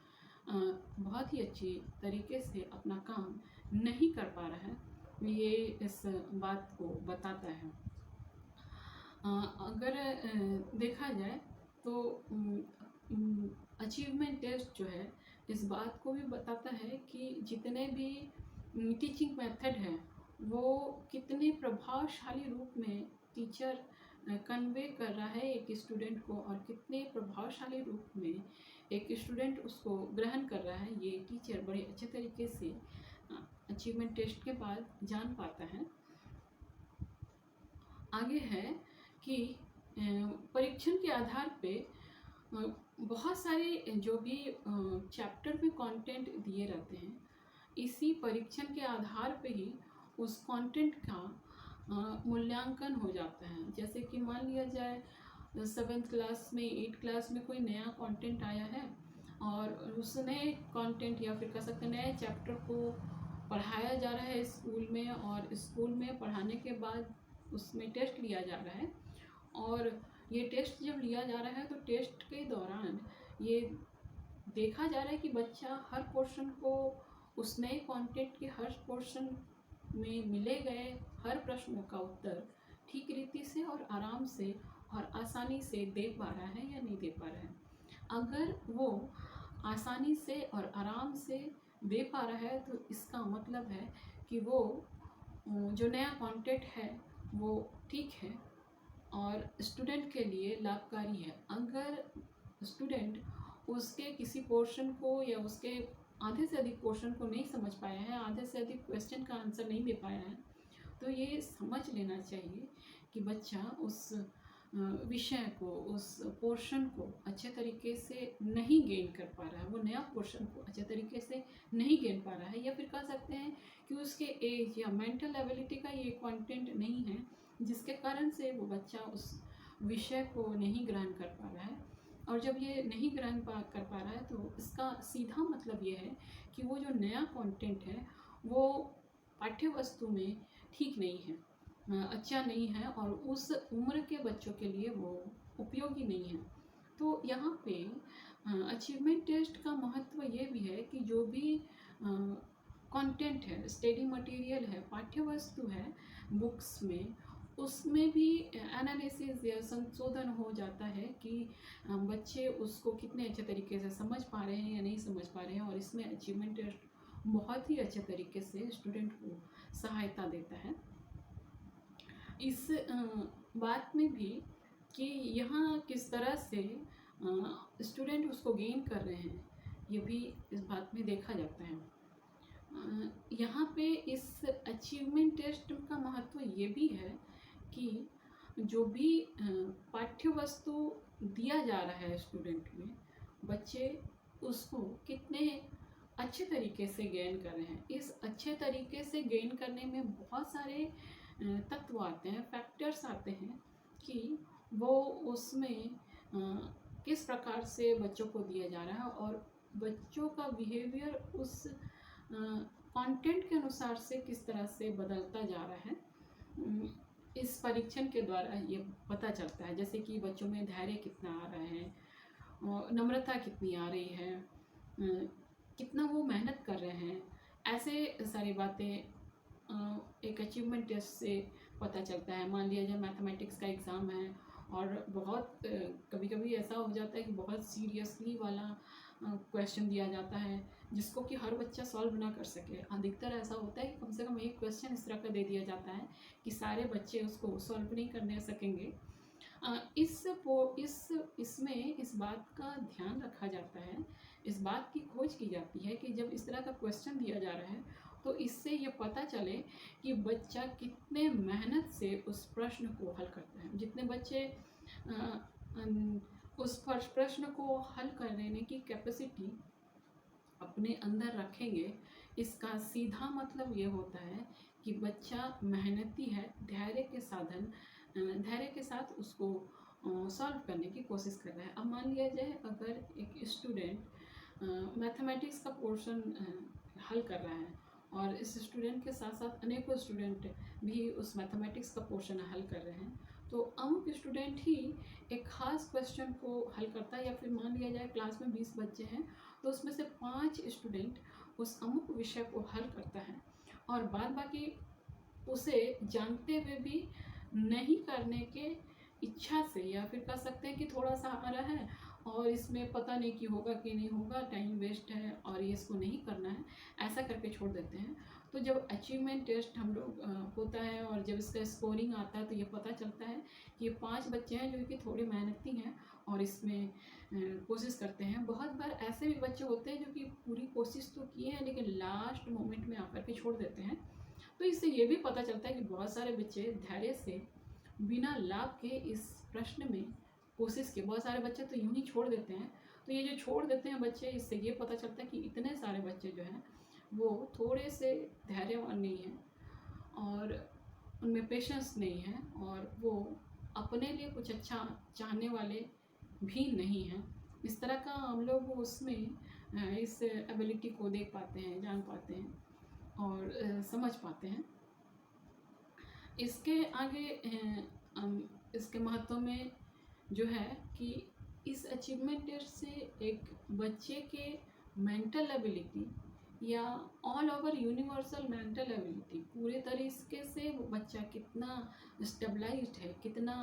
बहुत ही अच्छी तरीके से अपना काम नहीं कर पा रहा है। ये इस बात को बताता है। अगर देखा जाए तो अचीवमेंट टेस्ट जो है इस बात को भी बताता है कि जितने भी टीचिंग मेथड हैं वो कितने प्रभावशाली रूप में टीचर कन्वे कर रहा है एक स्टूडेंट को, और कितने प्रभावशाली रूप में एक स्टूडेंट उसको ग्रहण कर रहा है, ये टीचर बड़े अच्छे तरीके से अचीवमेंट टेस्ट के बाद जान पाता है। आगे है कि परीक्षण के आधार पे बहुत सारे जो भी चैप्टर में कंटेंट दिए रहते हैं, इसी परीक्षण के आधार पे ही उस कंटेंट का मूल्यांकन हो जाता है। जैसे कि मान लिया जाए 7th क्लास में 8th क्लास में कोई नया कंटेंट आया है और उस नए कंटेंट या फिर कह सकते हैं नए चैप्टर को पढ़ाया जा रहा है स्कूल में, और स्कूल में पढ़ाने के बाद उसमें टेस्ट लिया जा रहा है। और ये टेस्ट जब लिया जा रहा है तो टेस्ट के दौरान ये देखा जा रहा है कि बच्चा हर पोर्शन को उस नए कंटेंट के हर पोर्शन में मिले गए हर प्रश्नों का उत्तर ठीक रीति से और आराम से और आसानी से दे पा रहा है या नहीं दे पा रहा है। अगर वो आसानी से और आराम से दे पा रहा है तो इसका मतलब है कि वो जो नया कंटेंट है वो ठीक है और स्टूडेंट के लिए लाभकारी है। अगर स्टूडेंट उसके किसी पोर्शन को या उसके आधे से अधिक पोर्शन को नहीं समझ पाया है, आधे से अधिक क्वेश्चन का आंसर नहीं दे पाया है, तो ये समझ लेना चाहिए कि बच्चा उस विषय को, उस पोर्शन को अच्छे तरीके से नहीं गेन कर पा रहा है, वो नया पोर्शन को अच्छे तरीके से नहीं गेन पा रहा है, या फिर कह सकते हैं कि उसके एज या मेंटल एबिलिटी का ये कंटेंट नहीं है जिसके कारण से वो बच्चा उस विषय को नहीं ग्रहण कर पा रहा है। और जब ये नहीं ग्रहण कर पा रहा है तो इसका सीधा मतलब ये है कि वो जो नया कंटेंट है वो पाठ्य वस्तु में ठीक नहीं है, अच्छा नहीं है, और उस उम्र के बच्चों के लिए वो उपयोगी नहीं है। तो यहाँ पे अचीवमेंट टेस्ट का महत्व ये भी है कि जो भी कंटेंट है, स्टडी मटेरियल है, पाठ्य वस्तु है बुक्स में, उसमें भी एनालिसिस या संशोधन हो जाता है कि बच्चे उसको कितने अच्छे तरीके से समझ पा रहे हैं या नहीं समझ पा रहे हैं, और इसमें अचीवमेंट टेस्ट बहुत ही अच्छे तरीके से स्टूडेंट को सहायता देता है। इस बात में भी कि यहाँ किस तरह से स्टूडेंट उसको गेन कर रहे हैं, ये भी इस बात में देखा जाता है। यहाँ पे इस अचीवमेंट टेस्ट का महत्व ये भी है कि जो भी पाठ्य वस्तु दिया जा रहा है स्टूडेंट में, बच्चे उसको कितने अच्छे तरीके से गेन कर रहे हैं। इस अच्छे तरीके से गेन करने में बहुत सारे तत्व आते हैं, फैक्टर्स आते हैं कि वो उसमें किस प्रकार से बच्चों को दिया जा रहा है और बच्चों का बिहेवियर उस कंटेंट के अनुसार से किस तरह से बदलता जा रहा है, इस परीक्षण के द्वारा ये पता चलता है। जैसे कि बच्चों में धैर्य कितना आ रहा है, नम्रता कितनी आ रही है, कितना वो मेहनत कर रहे हैं, ऐसे सारी बातें एक अचीवमेंट टेस्ट से पता चलता है। मान लिया जाए मैथमेटिक्स का एग्ज़ाम है और बहुत कभी कभी ऐसा हो जाता है कि बहुत सीरियसली वाला क्वेश्चन दिया जाता है जिसको कि हर बच्चा सॉल्व ना कर सके। अधिकतर ऐसा होता है कि कम से कम एक क्वेश्चन इस तरह का दे दिया जाता है कि सारे बच्चे उसको सॉल्व नहीं करने सकेंगे। इसमें इस बात का ध्यान रखा जाता है, इस बात की खोज की जाती है कि जब इस तरह का क्वेश्चन दिया जा रहा है तो इससे ये पता चले कि बच्चा कितने मेहनत से उस प्रश्न को हल करता है। जितने बच्चे उस प्रश्न को हल करने की कैपेसिटी अपने अंदर रखेंगे, इसका सीधा मतलब ये होता है कि बच्चा मेहनती है, धैर्य के साथ उसको सॉल्व करने की कोशिश कर रहा है। अब मान लिया जाए अगर एक स्टूडेंट मैथमेटिक्स का पोर्शन हल कर रहा है और इस स्टूडेंट के साथ साथ अनेकों स्टूडेंट भी उस मैथमेटिक्स का पोर्शन हल कर रहे हैं, तो अमुक स्टूडेंट ही एक ख़ास क्वेश्चन को हल करता है। या फिर मान लिया जाए क्लास में 20 बच्चे हैं तो उसमें से 5 स्टूडेंट उस अमुक विषय को हल करता है और बाद बाकी उसे जानते हुए भी नहीं करने के इच्छा से, या फिर कह सकते हैं कि थोड़ा सा आ रहा है और इसमें पता नहीं कि होगा कि नहीं होगा, टाइम वेस्ट है और ये इसको नहीं करना है, ऐसा करके छोड़ देते हैं। तो जब अचीवमेंट टेस्ट हम लोग होता है और जब इसका स्कोरिंग आता है तो ये पता चलता है कि ये 5 बच्चे हैं जो कि थोड़े मेहनती हैं और इसमें कोशिश करते हैं। बहुत बार ऐसे भी बच्चे होते हैं जो कि पूरी कोशिश तो किए हैं लेकिन लास्ट मोमेंट में आकर के छोड़ देते हैं। तो इससे ये भी पता चलता है कि बहुत सारे बच्चे धैर्य से बिना लाभ के इस प्रश्न में कोशिश की, बहुत सारे बच्चे तो यूं ही छोड़ देते हैं। तो ये जो छोड़ देते हैं बच्चे, इससे ये पता चलता है कि इतने सारे बच्चे जो हैं वो थोड़े से धैर्यवान नहीं हैं और उनमें पेशेंस नहीं है और वो अपने लिए कुछ अच्छा चाहने वाले भी नहीं हैं। इस तरह का हम लोग उसमें इस एबिलिटी को देख पाते हैं, जान पाते हैं और समझ पाते हैं। इसके आगे इसके महत्व में जो है कि इस अचीवमेंट टेस्ट से एक बच्चे के मेंटल एबिलिटी या all over universal mental ability, पूरे तरीके से वो बच्चा कितना स्टेबलाइज्ड है, कितना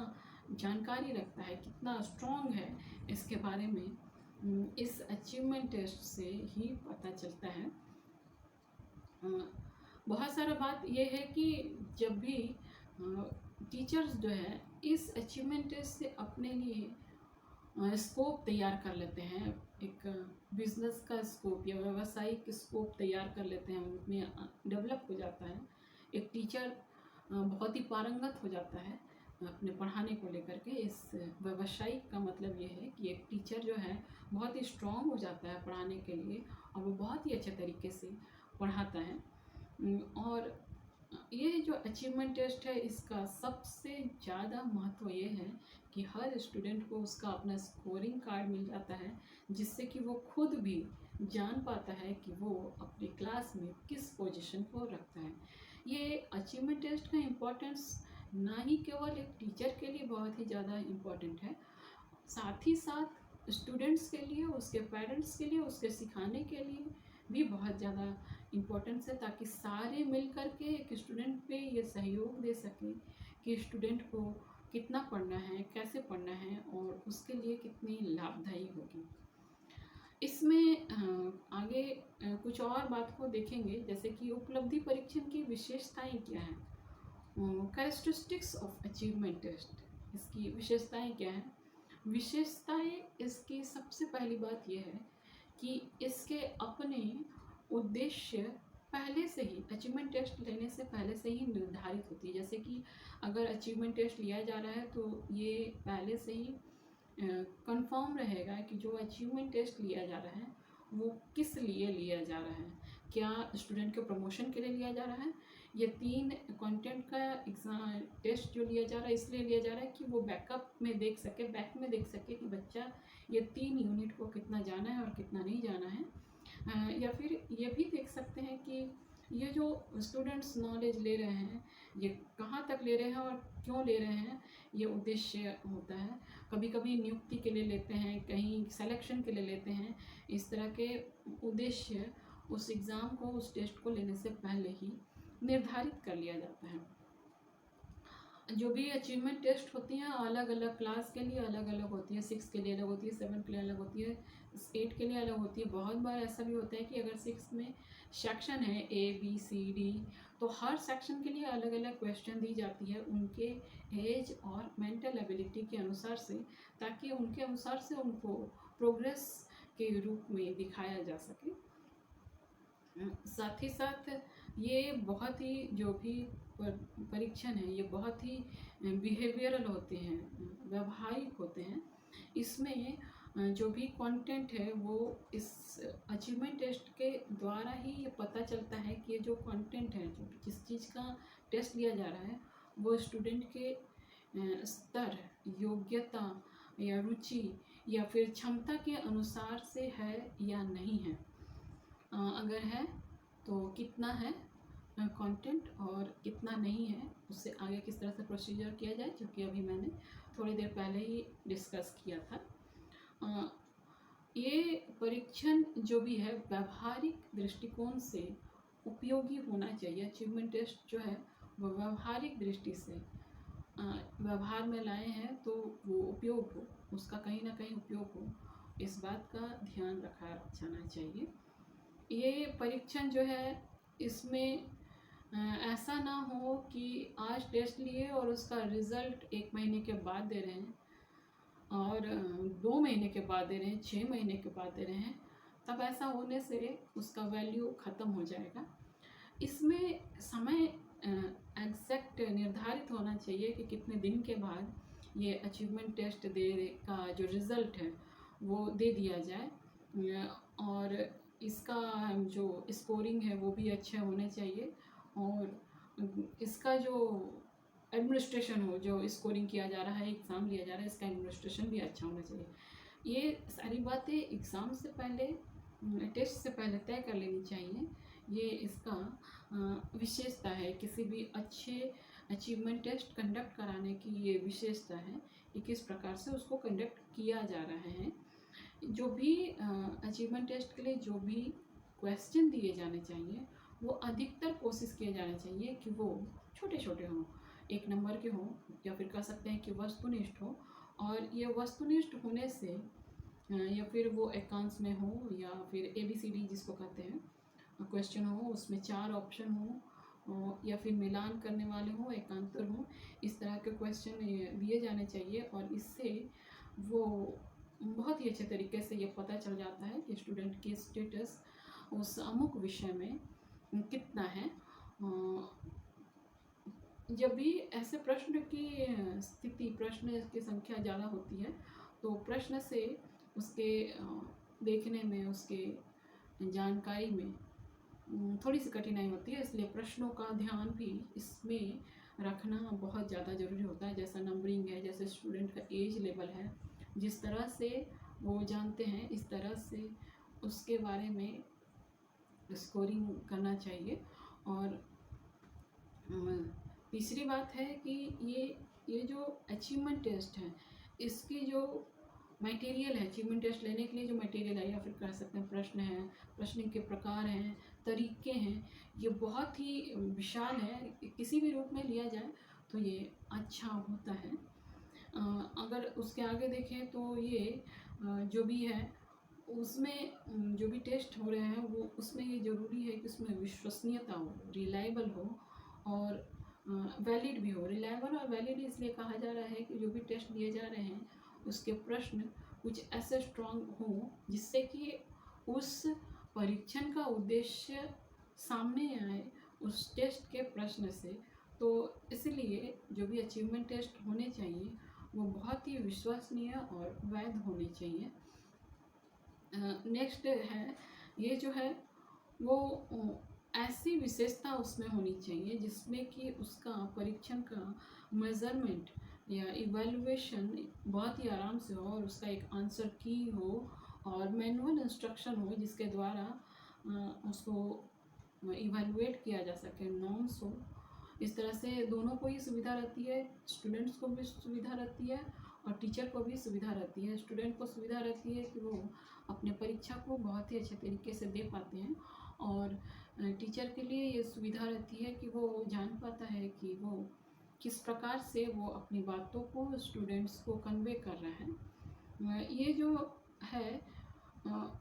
जानकारी रखता है, कितना स्ट्रॉन्ग है, इसके बारे में इस अचीवमेंट टेस्ट से ही पता चलता है। बहुत सारा बात यह है कि जब भी टीचर्स जो है इस अचीवमेंट टेस्ट से अपने लिए स्कोप तैयार कर लेते हैं, एक बिजनेस का स्कोप या व्यावसायिक स्कोप तैयार कर लेते हैं, उनमें डेवलप हो जाता है। एक टीचर बहुत ही पारंगत हो जाता है अपने पढ़ाने को लेकर के। इस व्यावसायिक का मतलब ये है कि एक टीचर जो है बहुत ही स्ट्रॉन्ग हो जाता है पढ़ाने के लिए और वो बहुत ही अच्छे तरीके से पढ़ाता है। और ये जो अचीवमेंट टेस्ट है इसका सबसे ज़्यादा महत्व ये है कि हर स्टूडेंट को उसका अपना स्कोरिंग कार्ड मिल जाता है, जिससे कि वो खुद भी जान पाता है कि वो अपनी क्लास में किस पोजीशन को रखता है। ये अचीवमेंट टेस्ट का इम्पोर्टेंस ना ही केवल एक टीचर के लिए बहुत ही ज़्यादा इम्पोर्टेंट है, साथ ही साथ स्टूडेंट्स के लिए, उसके पेरेंट्स के लिए, उसके सिखाने के लिए भी बहुत ज़्यादा इम्पोर्टेंस है, ताकि सारे मिल कर के एक स्टूडेंट पे ये सहयोग दे सकें कि स्टूडेंट को कितना पढ़ना है, कैसे पढ़ना है और उसके लिए कितनी लाभदायी होगी। इसमें आगे कुछ और बात को देखेंगे, जैसे कि उपलब्धि परीक्षण की विशेषताएं क्या हैं। कैरेक्टरिस्टिक्स ऑफ अचीवमेंट टेस्ट, इसकी विशेषताएं क्या हैं। विशेषताएं इसकी सबसे पहली बात यह है कि इसके अपने उद्देश्य पहले से ही अचीवमेंट टेस्ट लेने से पहले से ही निर्धारित होती है। जैसे कि अगर अचीवमेंट टेस्ट लिया जा रहा है तो ये पहले से ही कंफर्म रहेगा कि जो अचीवमेंट टेस्ट लिया जा रहा है वो किस लिए लिया जा रहा है। क्या स्टूडेंट के प्रमोशन के लिए लिया जा रहा है ये 3 कंटेंट का एग्ज़ाम टेस्ट जो लिया जा रहा है इसलिए लिया जा रहा है कि वो बैकअप में देख सके, बैक में देख सके कि बच्चा ये 3 यूनिट को कितना जाना है और कितना नहीं जाना है। या फिर ये भी देख सकते हैं कि ये जो स्टूडेंट्स नॉलेज ले रहे हैं ये कहाँ तक ले रहे हैं और क्यों ले रहे हैं, ये उद्देश्य होता है। कभी कभी नियुक्ति के लिए लेते हैं, कहीं सिलेक्शन के लिए लेते हैं। इस तरह के उद्देश्य उस एग्ज़ाम को, उस टेस्ट को लेने से पहले ही निर्धारित कर लिया जाता है। जो भी अचीवमेंट टेस्ट होती हैं अलग अलग क्लास के लिए अलग अलग होती है। 6 के लिए अलग होती है, 7 के लिए अलग होती है, 8 के लिए अलग होती है। बहुत बार ऐसा भी होता है कि अगर 6 में सेक्शन है ABCD, तो हर सेक्शन के लिए अलग अलग क्वेश्चन दी जाती है उनके एज और मेंटल एबिलिटी के अनुसार से, ताकि उनके अनुसार से उनको प्रोग्रेस के रूप में दिखाया जा सके। साथ ही साथ ये बहुत ही जो भी परीक्षण है ये बहुत ही बिहेवियरल होते हैं, व्यवहारिक होते हैं। इसमें जो भी कंटेंट है वो इस अचीवमेंट टेस्ट के द्वारा ही ये पता चलता है कि ये जो कंटेंट है, जो जिस चीज़ का टेस्ट लिया जा रहा है वो स्टूडेंट के स्तर, योग्यता या रुचि या फिर क्षमता के अनुसार से है या नहीं है। अगर है तो कितना है कंटेंट और कितना नहीं है, उससे आगे किस तरह से प्रोसीजर किया जाए, जो कि अभी मैंने थोड़ी देर पहले ही डिस्कस किया था। ये परीक्षण जो भी है व्यवहारिक दृष्टिकोण से उपयोगी होना चाहिए। अचीवमेंट टेस्ट जो है वो व्यवहारिक दृष्टि से व्यवहार में लाए हैं तो वो उपयोग हो, उसका कहीं ना कहीं उपयोग हो, इस बात का ध्यान रखा जाना चाहिए। ये परीक्षण जो है इसमें ऐसा ना हो कि आज टेस्ट लिए और उसका रिज़ल्ट 1 महीने के बाद दे रहे हैं और 2 महीने के बाद दे रहे हैं, 6 महीने के बाद दे रहे हैं, तब ऐसा होने से उसका वैल्यू ख़त्म हो जाएगा। इसमें समय एग्जैक्ट निर्धारित होना चाहिए कि कितने दिन के बाद ये अचीवमेंट टेस्ट दे का जो रिज़ल्ट है वो दे दिया जाए, और इसका जो स्कोरिंग है वो भी अच्छे होने चाहिए, और इसका जो एडमिनिस्ट्रेशन हो, जो स्कोरिंग किया जा रहा है, एग्ज़ाम लिया जा रहा है, इसका एडमिनिस्ट्रेशन भी अच्छा होना चाहिए। ये सारी बातें एग्ज़ाम से पहले, टेस्ट से पहले तय कर लेनी चाहिए। ये इसका विशेषता है, किसी भी अच्छे अचीवमेंट टेस्ट कंडक्ट कराने की ये विशेषता है कि किस प्रकार से उसको कंडक्ट किया जा रहा है। जो भी अचीवमेंट टेस्ट के लिए जो भी क्वेश्चन दिए जाने चाहिए वो अधिकतर कोशिश किए जाने चाहिए कि वो छोटे छोटे हों, 1 नंबर के हों, या फिर कह सकते हैं कि वस्तुनिष्ठ हो। और ये वस्तुनिष्ठ होने से या फिर वो एकांश में हो या फिर ABCD जिसको कहते हैं क्वेश्चन हो, उसमें 4 ऑप्शन हो या फिर मिलान करने वाले हों, एकांतर हों, इस तरह के क्वेश्चन दिए जाने चाहिए। और इससे वो बहुत ही अच्छे तरीके से ये पता चल जाता है कि स्टूडेंट की स्टेटस उस अमुक विषय में कितना है। जब भी ऐसे प्रश्न की स्थिति, प्रश्न की संख्या ज़्यादा होती है तो प्रश्न से उसके देखने में, उसके जानकारी में थोड़ी सी कठिनाई होती है, इसलिए प्रश्नों का ध्यान भी इसमें रखना बहुत ज़्यादा ज़रूरी होता है। जैसा नंबरिंग है, जैसे स्टूडेंट का एज लेवल है, जिस तरह से वो जानते हैं इस तरह से उसके बारे में स्कोरिंग करना चाहिए। और तीसरी बात है कि ये जो अचीवमेंट टेस्ट है इसकी जो मटेरियल है, अचीवमेंट टेस्ट लेने के लिए जो मटेरियल है, या फिर कह सकते हैं प्रश्न हैं, प्रश्न के प्रकार हैं, तरीके हैं, ये बहुत ही विशाल है। किसी भी रूप में लिया जाए तो ये अच्छा होता है। अगर उसके आगे देखें तो ये जो भी है उसमें जो भी टेस्ट हो रहे हैं वो उसमें ये ज़रूरी है कि उसमें विश्वसनीयता हो, रिलायबल हो और वैलिड भी हो। रिलायबल और वैलिड इसलिए कहा जा रहा है कि जो भी टेस्ट दिए जा रहे हैं उसके प्रश्न कुछ ऐसे स्ट्रॉन्ग हों जिससे कि उस परीक्षण का उद्देश्य सामने आए उस टेस्ट के प्रश्न से। तो इसलिए जो भी अचीवमेंट टेस्ट होने चाहिए वो बहुत ही विश्वसनीय और वैध होने चाहिए। नेक्स्ट है, ये जो है वो ऐसी विशेषता उसमें होनी चाहिए जिसमें कि उसका परीक्षण का मेज़रमेंट या इवैल्यूएशन बहुत ही आराम से हो, और उसका एक आंसर की हो और मैनुअल इंस्ट्रक्शन हो जिसके द्वारा उसको इवैल्यूएट किया जा सके, नॉर्म्स हो। इस तरह से दोनों को ही सुविधा रहती है, स्टूडेंट्स को भी सुविधा रहती है और टीचर को भी सुविधा रहती है। स्टूडेंट को सुविधा रहती है कि वो अपने परीक्षा को बहुत ही अच्छे तरीके से दे पाते हैं, और टीचर के लिए ये सुविधा रहती है कि वो जान पाता है कि वो किस प्रकार से वो अपनी बातों को स्टूडेंट्स को कन्वे कर रहा है। ये जो है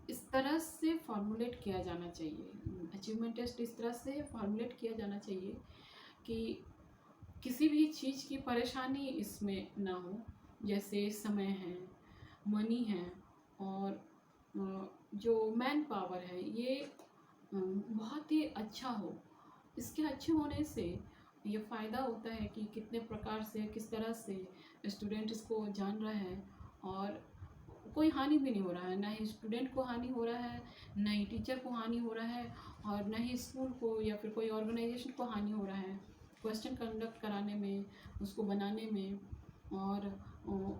इस तरह से फॉर्मुलेट किया जाना चाहिए, अचीवमेंट टेस्ट इस तरह से फॉर्मुलेट किया जाना चाहिए कि किसी भी चीज़ की परेशानी इसमें ना हो, जैसे समय है, मनी है, और जो मैन पावर है ये बहुत ही अच्छा हो। इसके अच्छे होने से ये फ़ायदा होता है कि कितने प्रकार से, किस तरह से स्टूडेंट इसको जान रहा है, और कोई हानि भी नहीं हो रहा है, ना ही स्टूडेंट को हानि हो रहा है, ना ही टीचर को हानि हो रहा है, और ना ही स्कूल को या फिर कोई ऑर्गेनाइजेशन को हानि हो रहा है। क्वेश्चन कंडक्ट कराने में, उसको बनाने में और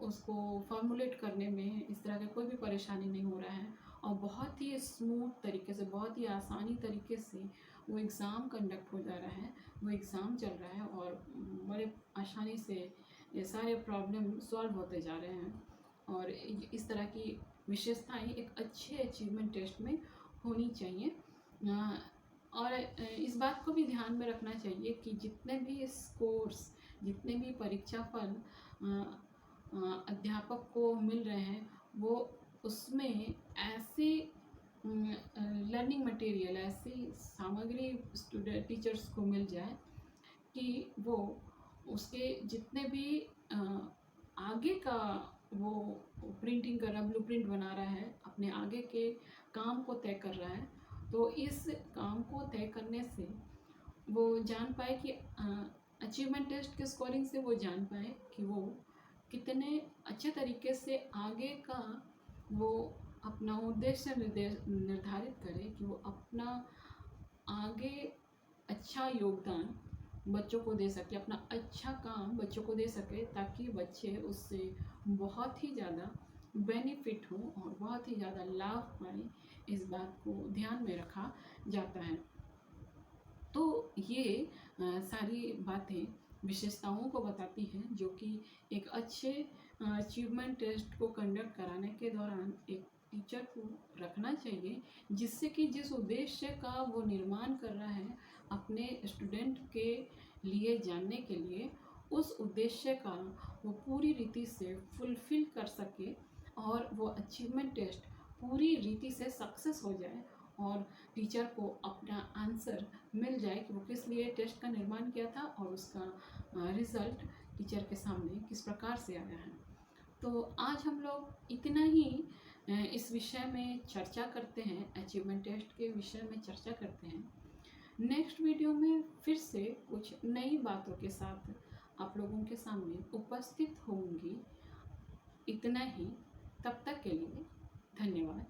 उसको फॉर्मुलेट करने में इस तरह का कोई भी परेशानी नहीं हो रहा है, और बहुत ही स्मूथ तरीके से, बहुत ही आसानी तरीके से वो एग्ज़ाम कंडक्ट हो जा रहा है, वो एग्ज़ाम चल रहा है, और बड़े आसानी से ये सारे प्रॉब्लम सॉल्व होते जा रहे हैं। और इस तरह की विशेषताएं एक अच्छे अचीवमेंट टेस्ट में होनी चाहिए। और इस बात को भी ध्यान में रखना चाहिए कि जितने भी स्कोर्स, जितने भी परीक्षा फल अध्यापक को मिल रहे हैं, वो उसमें ऐसी लर्निंग मटेरियल, ऐसी सामग्री स्टूडेंट टीचर्स को मिल जाए कि वो उसके जितने भी आगे का वो प्रिंटिंग कर रहा है, ब्लूप्रिंट बना रहा है, अपने आगे के काम को तय कर रहा है, तो इस काम को तय करने से वो जान पाए कि अचीवमेंट टेस्ट के स्कोरिंग से वो जान पाए कि वो कितने अच्छे तरीके से आगे का वो अपना उद्देश्य निर्धारित करे, कि वो अपना आगे अच्छा योगदान बच्चों को दे सके, अपना अच्छा काम बच्चों को दे सके, ताकि बच्चे उससे बहुत ही ज़्यादा बेनिफिट हो और बहुत ही ज़्यादा लाभ पाए। इस बात को ध्यान में रखा जाता है। तो ये सारी बातें विशेषताओं को बताती हैं जो कि एक अच्छे अचीवमेंट टेस्ट को कंडक्ट कराने के दौरान एक टीचर को रखना चाहिए, जिससे कि जिस उद्देश्य का वो निर्माण कर रहा है अपने स्टूडेंट के लिए जानने के लिए, उस उद्देश्य का वो पूरी रीति से फुलफिल कर सके, और वो अचीवमेंट टेस्ट पूरी रीति से सक्सेस हो जाए, और टीचर को अपना आंसर मिल जाए कि वो किस लिए टेस्ट का निर्माण किया था, और उसका रिज़ल्ट टीचर के सामने किस प्रकार से आया है। तो आज हम लोग इतना ही इस विषय में चर्चा करते हैं, अचीवमेंट टेस्ट के विषय में चर्चा करते हैं। नेक्स्ट वीडियो में फिर से कुछ नई बातों के साथ आप लोगों के सामने उपस्थित होंगी। इतना ही, तब तक के लिए धन्यवाद।